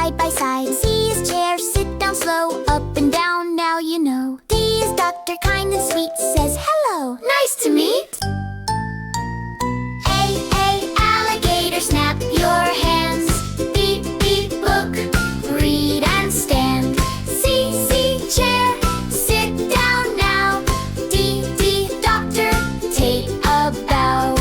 side by side. C is chair, sit down slow, up and down, now you know. D is doctor, kind and sweet, says hello, nice to meet. A, alligator, snap your hands. B, book, read and stand. C, chair, sit down now. D, doctor, take a bow.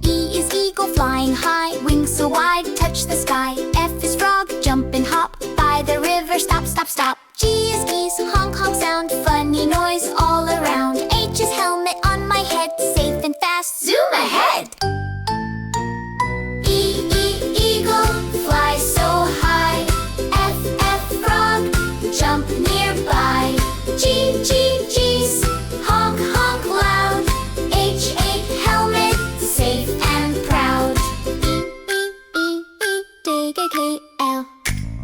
E is eagle, flying high, wings so wide, touch the sky. F is frog, jump and hop, by the river, stop, stop, stop. G is geese, honk, honk sound, funny noise all around. H is helmet on my head, safe and fast, zoom ahead. Eagle, fly so high. F, frog, jump nearby. Geese, honk, honk loud. H, helmet, safe and proud. E,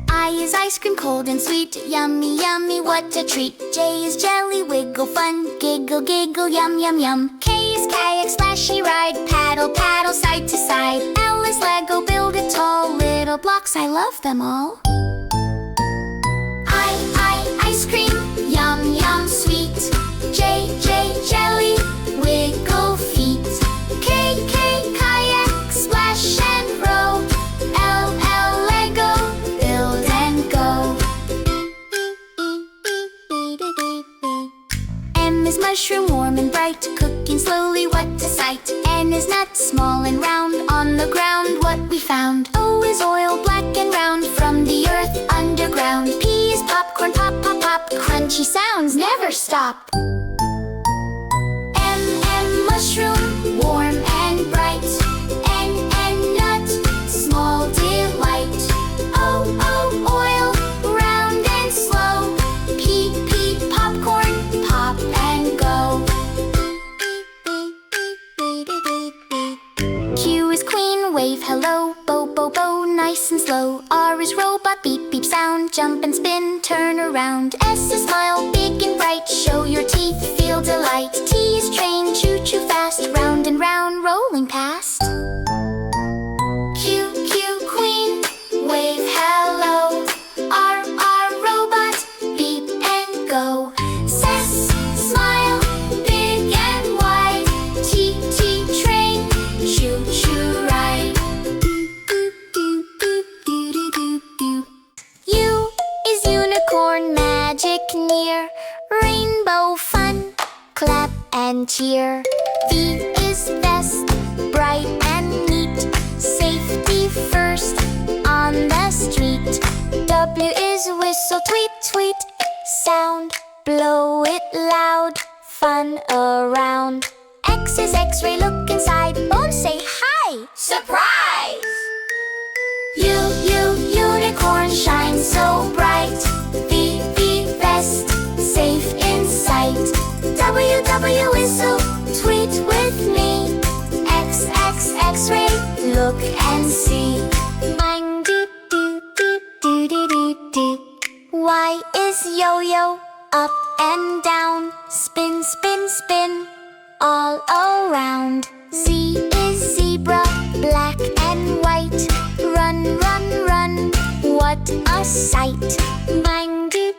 I is ice cream, cold and sweet, yummy, yummy, what a treat. J is jelly, wiggle, fun, giggle, giggle, yum, yum, yum. K is kayak, splashy ride, paddle, paddle, side to side. L is Lego, build it tall, little blocks, I love them all. Ice cream, yum, yum, sweet. J, jelly, wiggle feet. K, kayak, splash and row. L, Lego, build and go. M is mushroom, warm and bright, cooking slowly, what a sight. N is nut, small and round, on the ground, what we found. O is oil, black and round, from the earth, underground. P is popcorn, pop, pop, pop, crunchy sounds never stop. M, mushroom, warm and bright. N, nut, small delight. O, oil, round and slow. P, popcorn, pop and go. Q is queen, wave hello, bo, nice and slow. R is robot, beep, beep sound, jump and spin, turn around. S is smile, big and bright, show your teeth, feel delight. T is train, choo choo fast, round and round, rolling past. Q, queen, wave hello. R, robot, beep and go. S, smile, big and wide. T, train, choo choo ride. U is unicorn, magic near, rainbow fun, clap and cheer. V is vest, bright and neat, safety first on the street. W is whistle, tweet, tweet, sound, blow it loud, fun around. X is x-ray, look inside, bones say hi, surprise! Unicorn shines so bright. V, vest, safe in sight. W, whistle, tweet with me. X, x-ray, look and see. Boing, do. Y is yo-yo, up and down, spin, spin, spin, all around. Z is zebra, black and white, run, run, run, what a sight. Boing, do.